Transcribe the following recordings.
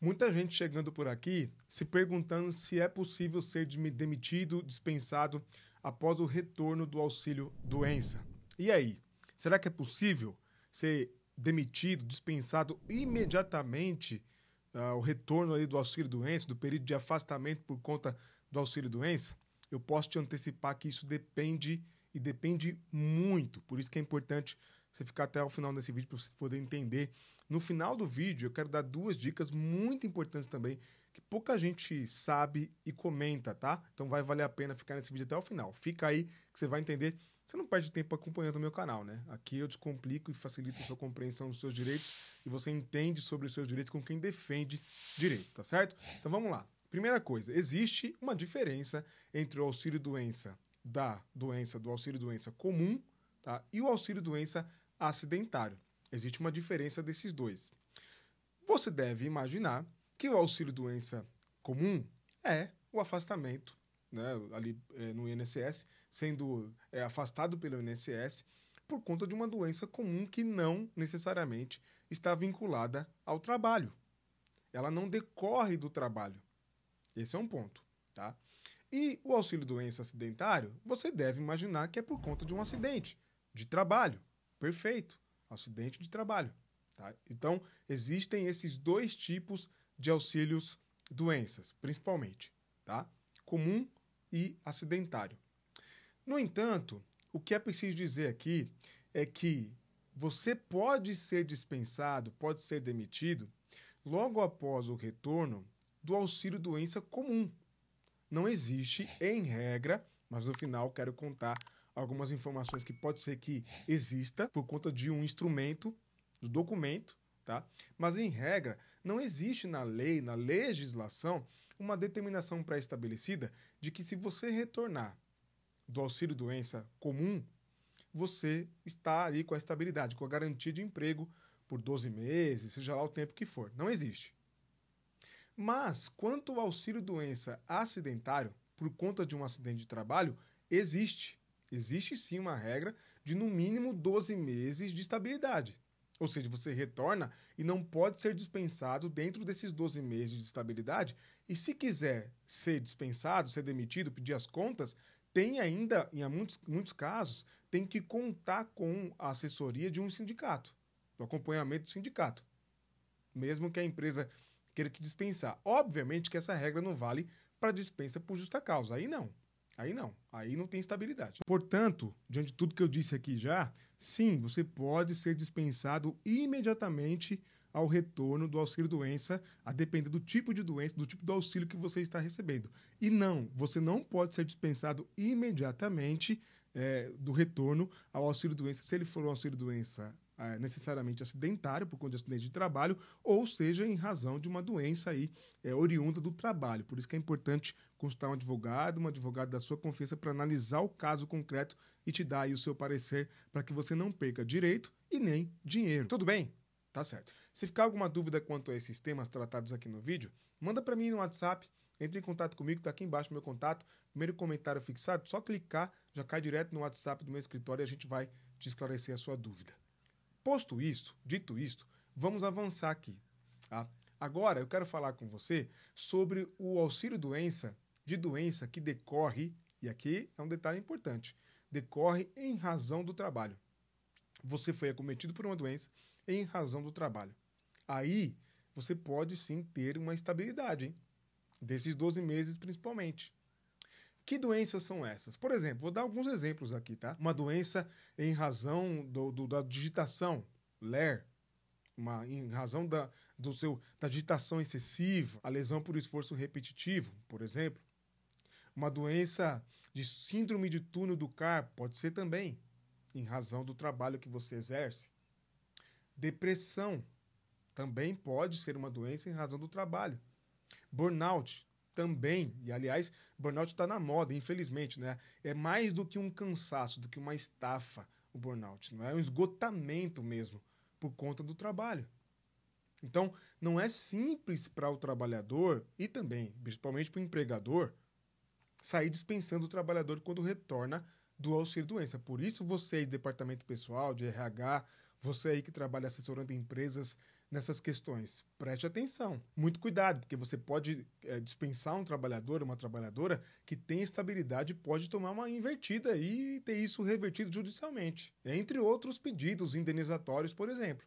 Muita gente chegando por aqui se perguntando se é possível ser demitido, dispensado após o retorno do auxílio-doença. E aí, será que é possível ser demitido, dispensado imediatamente ao retorno ali do auxílio-doença, do período de afastamento por conta do auxílio-doença? Eu posso te antecipar que isso depende e depende muito, por isso que é importante você ficar até o final desse vídeo para você poder entender. No final do vídeo, eu quero dar duas dicas muito importantes também, que pouca gente sabe e comenta, tá? Então vai valer a pena ficar nesse vídeo até o final. Fica aí que você vai entender. Você não perde tempo acompanhando o meu canal, né? Aqui eu descomplico e facilito a sua compreensão dos seus direitos e você entende sobre os seus direitos com quem defende direito, tá certo? Então vamos lá. Primeira coisa, existe uma diferença entre o auxílio-doença do auxílio-doença comum, tá? E o auxílio-doença acidentário. Existe uma diferença desses dois. Você deve imaginar que o auxílio-doença comum é o afastamento, né, ali no INSS, sendo afastado pelo INSS por conta de uma doença comum que não necessariamente está vinculada ao trabalho. Ela não decorre do trabalho. Esse é um ponto, tá? E o auxílio-doença acidentário, você deve imaginar que é por conta de um acidente de trabalho. Perfeito. Acidente de trabalho. Tá? Então, existem esses dois tipos de auxílios-doenças, principalmente. Tá? Comum e acidentário. No entanto, o que é preciso dizer aqui é que você pode ser dispensado, pode ser demitido, logo após o retorno do auxílio-doença comum. Não existe, em regra, mas no final quero contar algumas informações que pode ser que exista por conta de um instrumento, do documento, tá? Mas em regra, não existe na lei, na legislação, uma determinação pré-estabelecida de que se você retornar do auxílio-doença comum, você está aí com a estabilidade, com a garantia de emprego por 12 meses, seja lá o tempo que for. Não existe. Mas, quanto ao auxílio-doença acidentário, por conta de um acidente de trabalho, existe. Existe sim uma regra de no mínimo 12 meses de estabilidade. Ou seja, você retorna e não pode ser dispensado dentro desses 12 meses de estabilidade. E se quiser ser dispensado, ser demitido, pedir as contas, tem ainda, em muitos casos, tem que contar com a assessoria de um sindicato, do acompanhamento do sindicato. Mesmo que a empresa queira te dispensar. Obviamente que essa regra não vale para dispensa por justa causa. Aí não. Aí não tem estabilidade. Portanto, diante de tudo que eu disse aqui já, sim, você pode ser dispensado imediatamente ao retorno do auxílio-doença, a depender do tipo de doença, do tipo do auxílio que você está recebendo. E não, você não pode ser dispensado imediatamente do retorno ao auxílio-doença, se ele for um auxílio-doença necessariamente acidentário, por conta de acidente de trabalho, ou seja, em razão de uma doença aí, oriunda do trabalho. Por isso que é importante consultar um advogado da sua confiança para analisar o caso concreto e te dar aí o seu parecer para que você não perca direito e nem dinheiro. Tudo bem? Tá certo. Se ficar alguma dúvida quanto a esses temas tratados aqui no vídeo, manda para mim no WhatsApp, entre em contato comigo, tá aqui embaixo o meu contato, primeiro comentário fixado, só clicar, já cai direto no WhatsApp do meu escritório e a gente vai te esclarecer a sua dúvida. Posto isso, dito isto, vamos avançar aqui. Tá? Agora eu quero falar com você sobre o auxílio-doença de doença que decorre, e aqui é um detalhe importante, decorre em razão do trabalho. Você foi acometido por uma doença em razão do trabalho. Aí você pode sim ter uma estabilidade, hein? Desses 12 meses principalmente. Que doenças são essas? Por exemplo, vou dar alguns exemplos aqui, tá? Uma doença em razão da digitação, LER, em razão da digitação excessiva, a lesão por esforço repetitivo, por exemplo. Uma doença de síndrome de túnel do carpo, pode ser também, em razão do trabalho que você exerce. Depressão, também pode ser uma doença em razão do trabalho. Burnout, também, e aliás, burnout está na moda, infelizmente, né? É mais do que um cansaço, do que uma estafa o burnout, não é um esgotamento mesmo, por conta do trabalho. Então, não é simples para o trabalhador e também, principalmente para o empregador, sair dispensando o trabalhador quando retorna do auxílio-doença. Por isso, você aí, departamento pessoal, de RH, você aí que trabalha assessorando empresas nessas questões. Preste atenção, muito cuidado, porque você pode dispensar um trabalhador, uma trabalhadora que tem estabilidade, pode tomar uma invertida e ter isso revertido judicialmente, entre outros pedidos indenizatórios, por exemplo.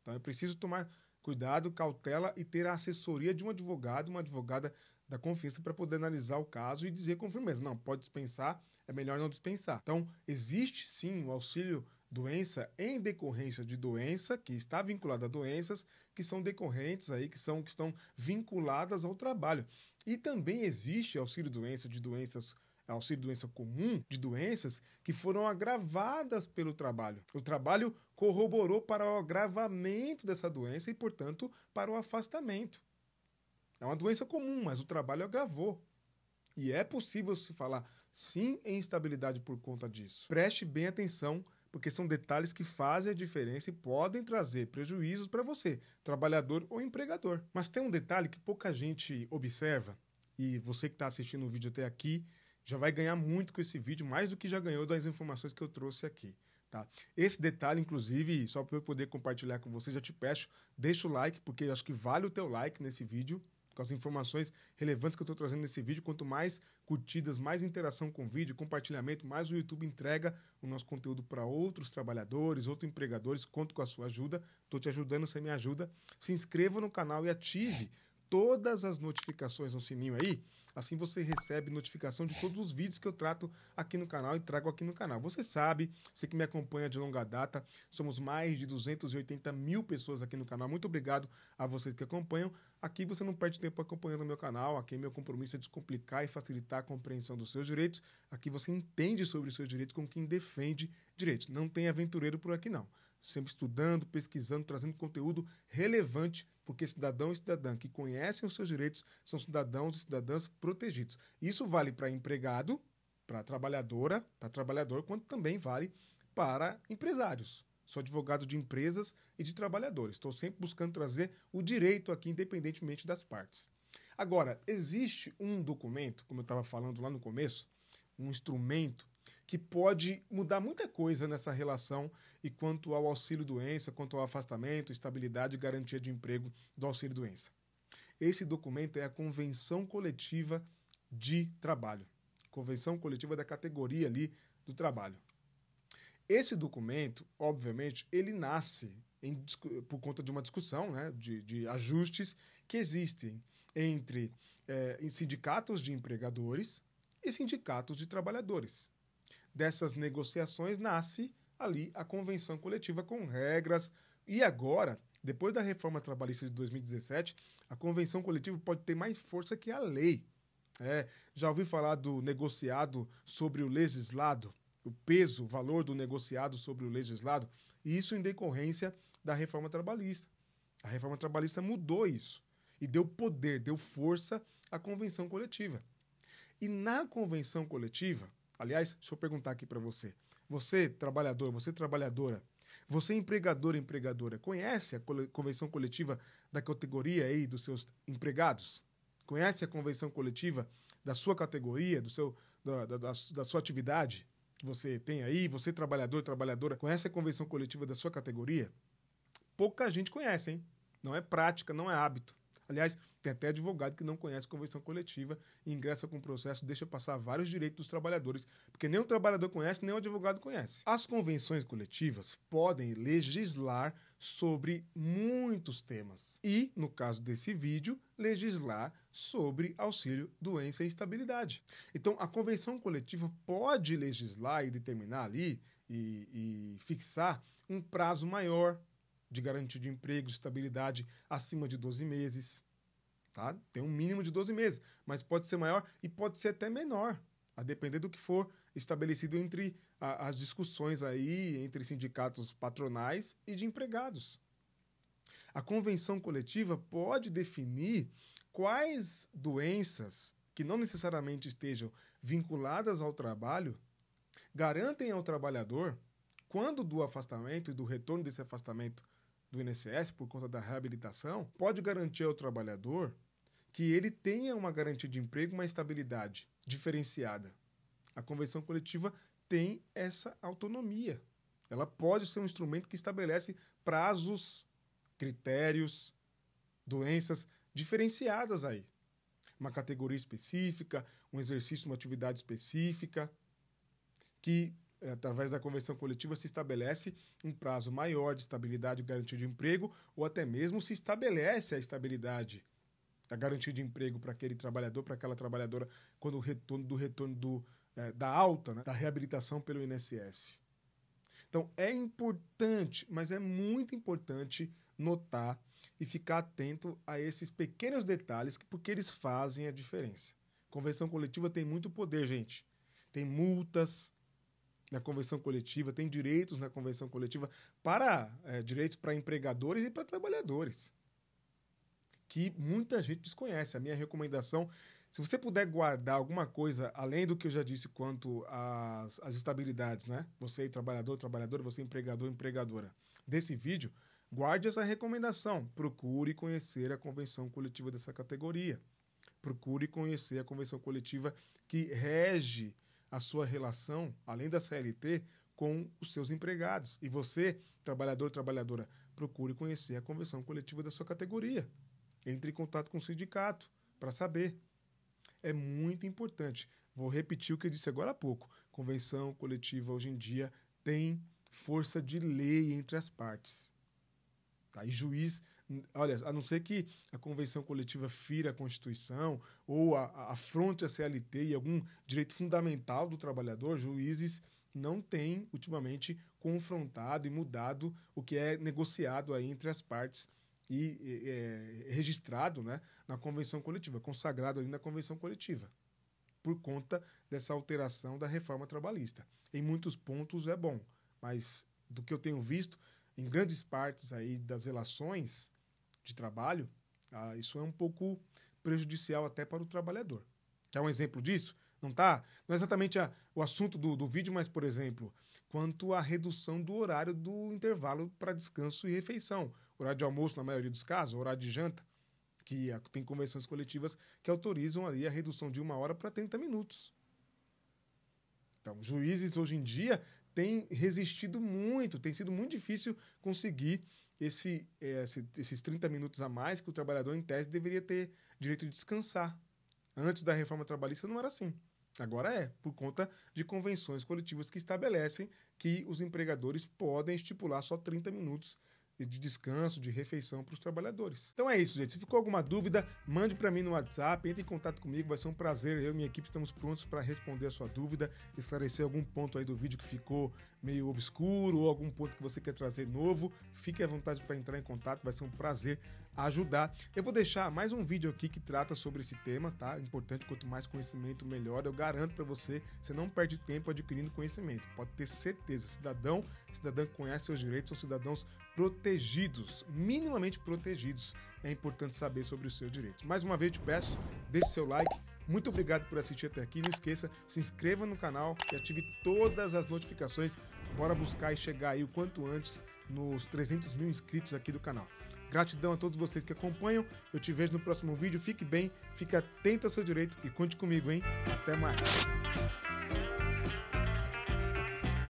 Então é preciso tomar cuidado, cautela e ter a assessoria de um advogado, uma advogada da confiança para poder analisar o caso e dizer com firmeza, não, pode dispensar, é melhor não dispensar. Então, existe sim o auxílio doença em decorrência de doença que está vinculada a doenças que são decorrentes aí, que estão vinculadas ao trabalho. E também existe auxílio doença de doenças, auxílio doença comum de doenças que foram agravadas pelo trabalho. O trabalho corroborou para o agravamento dessa doença e, portanto, para o afastamento. É uma doença comum, mas o trabalho agravou. E é possível se falar sim em instabilidade por conta disso. Preste bem atenção, porque são detalhes que fazem a diferença e podem trazer prejuízos para você, trabalhador ou empregador. Mas tem um detalhe que pouca gente observa, e você que está assistindo o vídeo até aqui já vai ganhar muito com esse vídeo, mais do que já ganhou das informações que eu trouxe aqui. Tá? Esse detalhe, inclusive, só para eu poder compartilhar com você, já te peço, deixa o like, porque eu acho que vale o teu like nesse vídeo, com as informações relevantes que eu estou trazendo nesse vídeo. Quanto mais curtidas, mais interação com o vídeo, compartilhamento, mais o YouTube entrega o nosso conteúdo para outros trabalhadores, outros empregadores. Conto com a sua ajuda, estou te ajudando, você me ajuda. Se inscreva no canal e ative todas as notificações no sininho aí, assim você recebe notificação de todos os vídeos que eu trato aqui no canal e trago aqui no canal. Você sabe, você que me acompanha de longa data, somos mais de 280 mil pessoas aqui no canal. Muito obrigado a vocês que acompanham. Aqui você não perde tempo acompanhando o meu canal, aqui meu compromisso é descomplicar e facilitar a compreensão dos seus direitos. Aqui você entende sobre os seus direitos com quem defende direitos. Não tem aventureiro por aqui não. Sempre estudando, pesquisando, trazendo conteúdo relevante, porque cidadão e cidadã que conhecem os seus direitos são cidadãos e cidadãs protegidos. Isso vale para empregado, para trabalhadora, para trabalhador, quanto também vale para empresários. Sou advogado de empresas e de trabalhadores. Estou sempre buscando trazer o direito aqui, independentemente das partes. Agora, existe um documento, como eu estava falando lá no começo, um instrumento que pode mudar muita coisa nessa relação e quanto ao auxílio-doença, quanto ao afastamento, estabilidade e garantia de emprego do auxílio-doença. Esse documento é a Convenção Coletiva de Trabalho. Convenção Coletiva da categoria ali do trabalho. Esse documento, obviamente, ele nasce por conta de uma discussão, né, de ajustes que existem entre sindicatos de empregadores e sindicatos de trabalhadores. Dessas negociações nasce ali a convenção coletiva com regras. E agora, depois da reforma trabalhista de 2017, a convenção coletiva pode ter mais força que a lei. Já ouvi falar do negociado sobre o legislado, o peso, o valor do negociado sobre o legislado, e isso em decorrência da reforma trabalhista. A reforma trabalhista mudou isso e deu poder, deu força à convenção coletiva. E na convenção coletiva, aliás, deixa eu perguntar aqui para você. Você, trabalhador, você, trabalhadora, você, empregador, empregadora, conhece a convenção coletiva da categoria aí dos seus empregados? Conhece a convenção coletiva da sua categoria, da sua atividade que você tem aí? Você, trabalhador, trabalhadora, conhece a convenção coletiva da sua categoria? Pouca gente conhece, hein? Não é prática, não é hábito. Aliás, tem até advogado que não conhece convenção coletiva e ingressa com o processo, deixa passar vários direitos dos trabalhadores, porque nem o trabalhador conhece, nem o advogado conhece. As convenções coletivas podem legislar sobre muitos temas e, no caso desse vídeo, legislar sobre auxílio, doença e estabilidade. Então, a convenção coletiva pode legislar e determinar ali e fixar um prazo maior de garantia de emprego, de estabilidade acima de 12 meses. Tá? Tem um mínimo de 12 meses, mas pode ser maior e pode ser até menor, a depender do que for estabelecido entre as discussões aí entre sindicatos patronais e de empregados. A convenção coletiva pode definir quais doenças que não necessariamente estejam vinculadas ao trabalho garantem ao trabalhador, quando do afastamento e do retorno desse afastamento do INSS por conta da reabilitação, pode garantir ao trabalhador que ele tenha uma garantia de emprego, uma estabilidade diferenciada. A convenção coletiva tem essa autonomia. Ela pode ser um instrumento que estabelece prazos critérios, doenças diferenciadas aí. Uma categoria específica, um exercício, uma atividade específica, que, através da convenção coletiva, se estabelece um prazo maior de estabilidade e garantia de emprego, ou até mesmo se estabelece a estabilidade, a garantia de emprego para aquele trabalhador, para aquela trabalhadora, quando o retorno da alta, né, da reabilitação pelo INSS. Então, é importante, mas é muito importante notar e ficar atento a esses pequenos detalhes, porque eles fazem a diferença. Convenção coletiva tem muito poder, gente. Tem multas na convenção coletiva, tem direitos na convenção coletiva, direitos para empregadores e para trabalhadores, que muita gente desconhece. A minha recomendação, se você puder guardar alguma coisa, além do que eu já disse quanto às estabilidades, né? Você trabalhador, trabalhadora, você empregador, empregadora, desse vídeo, guarde essa recomendação. Procure conhecer a convenção coletiva dessa categoria. Procure conhecer a convenção coletiva que rege a sua relação, além da CLT, com os seus empregados. E você, trabalhador, trabalhadora, procure conhecer a convenção coletiva da sua categoria. Entre em contato com o sindicato para saber. É muito importante. Vou repetir o que eu disse agora há pouco. Convenção coletiva, hoje em dia, tem força de lei entre as partes. Tá? E juiz, olha, a não ser que a convenção coletiva fira a Constituição ou afronte a CLT e algum direito fundamental do trabalhador, juízes não têm, ultimamente, confrontado e mudado o que é negociado aí entre as partes e registrado, né, na convenção coletiva, consagrado ali na convenção coletiva, por conta dessa alteração da reforma trabalhista. Em muitos pontos é bom, mas do que eu tenho visto, em grandes partes aí das relações de trabalho, isso é um pouco prejudicial até para o trabalhador. Quer um exemplo disso? Não é exatamente o assunto do vídeo, mas, por exemplo, quanto à redução do horário do intervalo para descanso e refeição. Horário de almoço, na maioria dos casos, horário de janta, que tem convenções coletivas que autorizam ali a redução de 1 hora para 30 minutos. Então, juízes hoje em dia têm resistido muito, tem sido muito difícil conseguir esses 30 minutos a mais que o trabalhador, em tese, deveria ter direito de descansar. Antes da reforma trabalhista não era assim. Agora é, por conta de convenções coletivas que estabelecem que os empregadores podem estipular só 30 minutos de descanso, de refeição para os trabalhadores. Então é isso, gente. Se ficou alguma dúvida, mande para mim no WhatsApp, entre em contato comigo, vai ser um prazer. Eu e minha equipe estamos prontos para responder a sua dúvida, esclarecer algum ponto aí do vídeo que ficou meio obscuro ou algum ponto que você quer trazer novo. Fique à vontade para entrar em contato, vai ser um prazer ajudar. Eu vou deixar mais um vídeo aqui que trata sobre esse tema, tá? Importante, quanto mais conhecimento, melhor. Eu garanto para você não perde tempo adquirindo conhecimento. Pode ter certeza, cidadão que conhece seus direitos são cidadãos protegidos, minimamente protegidos. É importante saber sobre os seus direitos. Mais uma vez te peço, deixe seu like. Muito obrigado por assistir até aqui. Não esqueça, se inscreva no canal e ative todas as notificações. Bora buscar e chegar aí o quanto antes nos 300 mil inscritos aqui do canal. Gratidão a todos vocês que acompanham. Eu te vejo no próximo vídeo. Fique bem, fique atento ao seu direito e conte comigo, hein? Até mais.